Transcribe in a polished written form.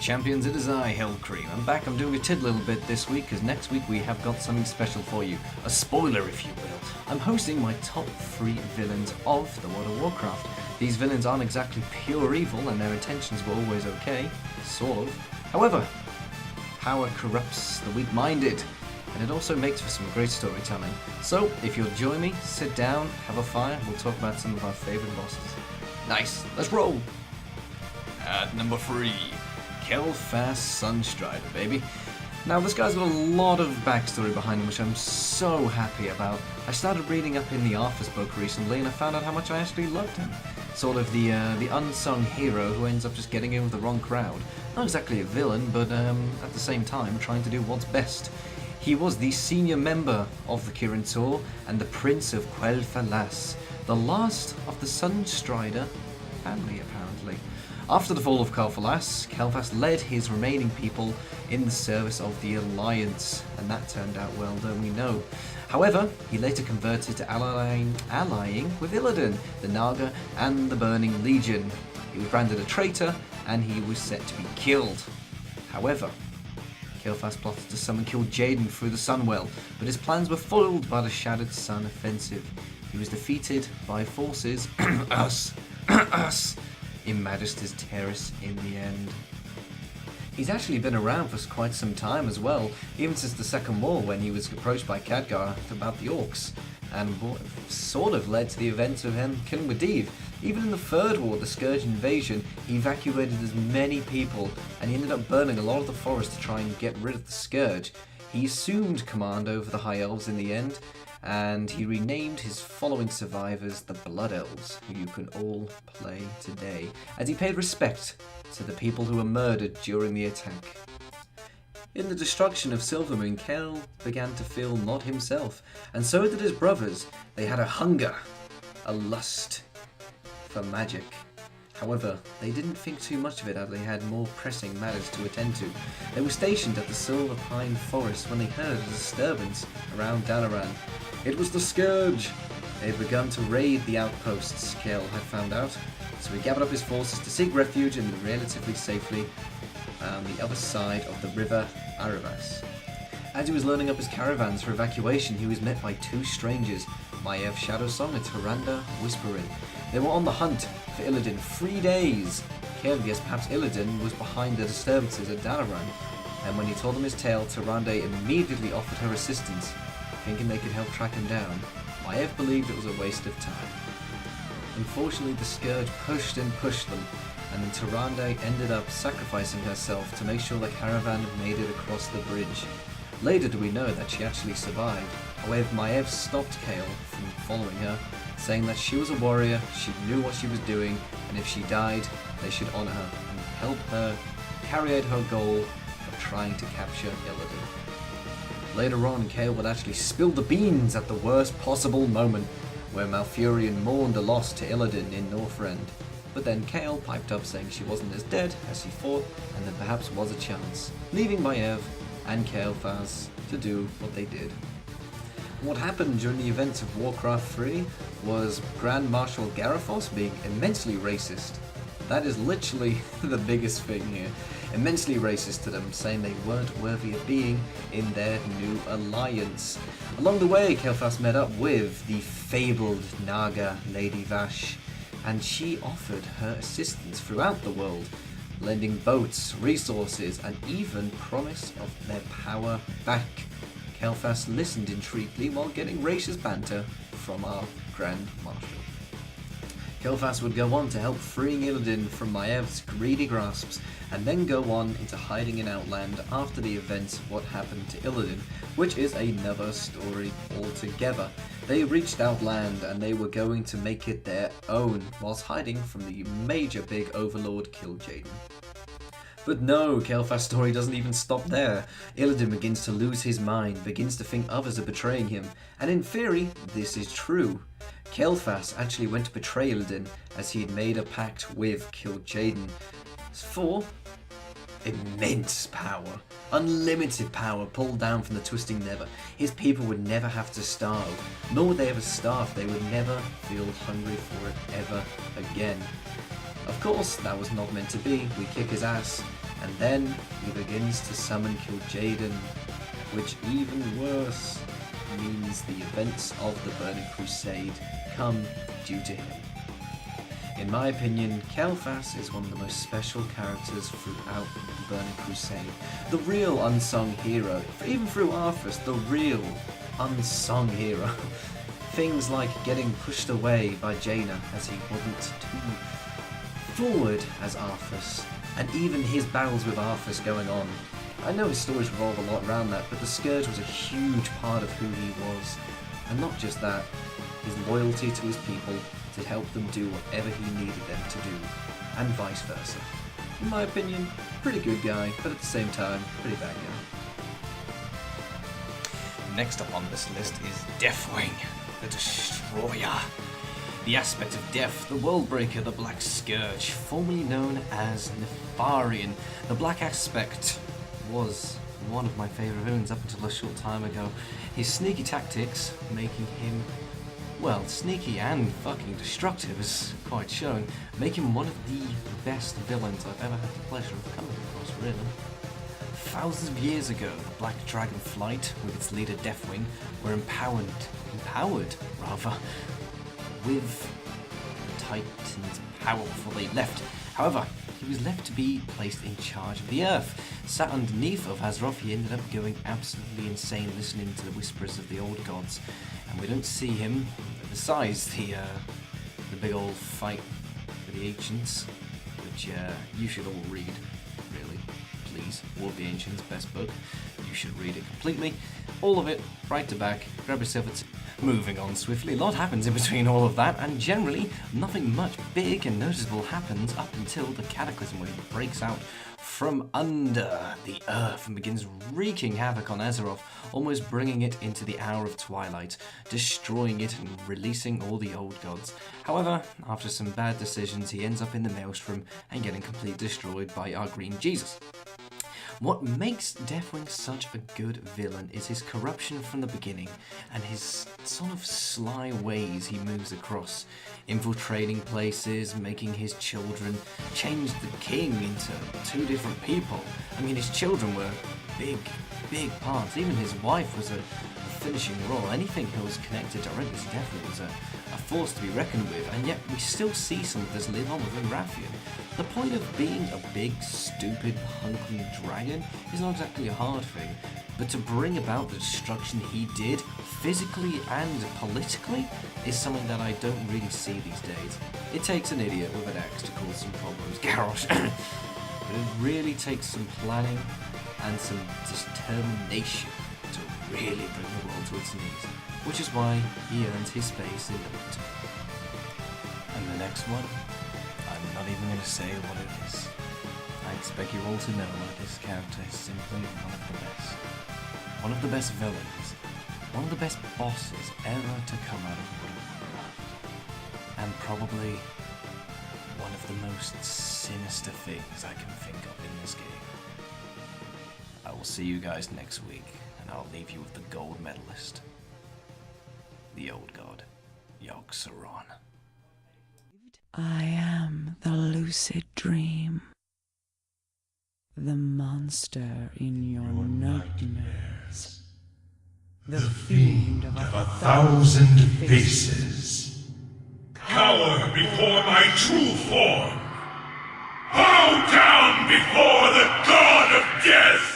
champions, it is I, Hellcream. I'm back. I'm doing a little bit this week because next week we have got something special for you. A spoiler, if you will. I'm hosting my top 3 villains of the World of Warcraft. These villains aren't exactly pure evil and their intentions were always okay. Sort of. However, power corrupts the weak-minded. And it also makes for some great storytelling. So, if you'll join me, sit down, have a fire, we'll talk about some of our favourite bosses. Nice, let's roll! At number 3, Kel'Thas Sunstrider, baby. Now, this guy's got a lot of backstory behind him, which I'm so happy about. I started reading up in the Arthas book recently, and I found out how much I actually loved him. Sort of the unsung hero who ends up just getting in with the wrong crowd. Not exactly a villain, but at the same time, trying to do what's best. He was the senior member of the Kirin Tor and the Prince of Quel'Thalas, the last of the Sunstrider family, apparently. After the fall of Kel'Thas led his remaining people in the service of the Alliance, and that turned out well, don't we know. However, he later converted to allying with Illidan, the Naga, and the Burning Legion. He was branded a traitor, and he was set to be killed. However, Kel'Thas plotted to summon Kil'jaeden through the Sunwell, but his plans were foiled by the Shattered Sun offensive. He was defeated by forces, us, in Magister's Terrace in the end. He's actually been around for quite some time as well, even since the Second War when he was approached by Khadgar about the Orcs, and what sort of led to the events of him killing Medivh. Even in the Third War, the Scourge invasion, he evacuated as many people, and he ended up burning a lot of the forest to try and get rid of the Scourge. He assumed command over the High Elves in the end, and he renamed his following survivors the Blood Elves, who you can all play today, as he paid respect to the people who were murdered during the attack. In the destruction of Silvermoon, Kel began to feel not himself, and so did his brothers. They had a hunger, a lust for magic. However, they didn't think too much of it as they had more pressing matters to attend to. They were stationed at the Silver Pine Forest when they heard a disturbance around Dalaran. It was the Scourge! They had begun to raid the outposts, Kel had found out, so he gathered up his forces to seek refuge and relatively safely on the other side of the river Aravas. As he was loading up his caravans for evacuation, he was met by 2 strangers, Maiev Shadowsong and Tyrande Whispering. They were on the hunt for Illidan 3 days. Kel guessed perhaps Illidan was behind the disturbances at Dalaran, and when he told them his tale, Tyrande immediately offered her assistance, thinking they could help track him down. Maiev believed it was a waste of time. Unfortunately, the Scourge pushed and pushed them, and then Tyrande ended up sacrificing herself to make sure the caravan made it across the bridge. Later do we know that she actually survived. However, Maiev stopped Kel from following her, saying that she was a warrior, she knew what she was doing, and if she died, they should honour her and help her carry out her goal of trying to capture Illidan. Later on, Kel would actually spill the beans at the worst possible moment, where Malfurion mourned the loss to Illidan in Northrend. But then Kel piped up saying she wasn't as dead as he thought, and there perhaps was a chance, leaving Maiev and Kel'Thas to do what they did. What happened during the events of Warcraft 3 was Grand Marshal Garithos being immensely racist. That is literally the biggest thing here. Immensely racist to them, saying they weren't worthy of being in their new alliance. Along the way, Kel'Thas met up with the fabled Naga Lady Vash, and she offered her assistance throughout the world, lending boats, resources, and even promise of their power back. Kel'Thas listened intriguedly while getting racist banter from our Grand Marshal. Kel'Thas would go on to help freeing Illidan from Maev's greedy grasps, and then go on into hiding in Outland after the events of what happened to Illidan, which is another story altogether. They reached Outland and they were going to make it their own, whilst hiding from the major big overlord Kil'jaeden. But no, Kel'Thas' story doesn't even stop there. Illidan begins to lose his mind, begins to think others are betraying him, and in theory, this is true. Kel'Thas actually went to betray Illidan as he had made a pact with Kil'jaeden for immense power, unlimited power pulled down from the Twisting Nether. His people would never have to starve, nor would they ever starve. They would never feel hungry for it ever again. Of course, that was not meant to be. We kick his ass, And then he begins to summon Kil'jaeden, which even worse means the events of the Burning Crusade come due to him. In my opinion, Kel'Thas is one of the most special characters throughout the Burning Crusade. The real unsung hero, even through Arthas, the real unsung hero. Things like getting pushed away by Jaina as he wasn't too forward as Arthas, and even his battles with Arthas going on. I know his stories revolve a lot around that, but the Scourge was a huge part of who he was. And not just that, his loyalty to his people to help them do whatever he needed them to do, and vice versa. In my opinion, pretty good guy, but at the same time, pretty bad guy. Next up on this list is Deathwing, the Destroyer. The aspect of Death, the Worldbreaker, the Black Scourge, formerly known as Nefarian. The Black Aspect was one of my favourite villains up until a short time ago. His sneaky tactics, making him, well, sneaky and fucking destructive is quite showing, make him one of the best villains I've ever had the pleasure of coming across, really. Thousands of years ago, the Black Dragon Flight, with its leader Deathwing, were empowered with Titan's power before they left. However, he was left to be placed in charge of the Earth. Sat underneath of Azeroth, he ended up going absolutely insane listening to the whispers of the old gods. And we don't see him, besides the big old fight with the Ancients, which you should all read, really. Please, War of the Ancients, best book. You should read it completely. All of it, right to back, grab yourself a Moving on swiftly, a lot happens in between all of that, and generally, nothing much big and noticeable happens up until the Cataclysm, when it breaks out from under the earth and begins wreaking havoc on Azeroth, almost bringing it into the Hour of Twilight, destroying it and releasing all the old gods. However, after some bad decisions, he ends up in the Maelstrom and getting completely destroyed by our Green Jesus. What makes Deathwing such a good villain is his corruption from the beginning and his sort of sly ways he moves across, infiltrating places, making his children change the king into two different people. I mean, his children were big parts. Even his wife was a finishing role. Anything that was connected directly to Deathwing was a force to be reckoned with, and yet we still see some of this live on within Rathian. The point of being a big, stupid, hunky dragon is not exactly a hard thing, but to bring about the destruction he did, physically and politically, is something that I don't really see these days. It takes an idiot with an axe to cause some problems, Garrosh, but it really takes some planning and some determination to really bring the world to its knees, which is why he earns his space in the book. And the next one, I'm not even going to say what it is. I expect you all to know that this character is simply one of the best. One of the best villains. One of the best bosses ever to come out of World of Warcraft. And probably one of the most sinister things I can think of in this game. I will see you guys next week, and I'll leave you with the gold medalist. The old god, Yogg-Saron. I am the lucid dream, the monster in your nightmares, the fiend of 1,000 faces. Cower before my true form! Bow down before the god of death!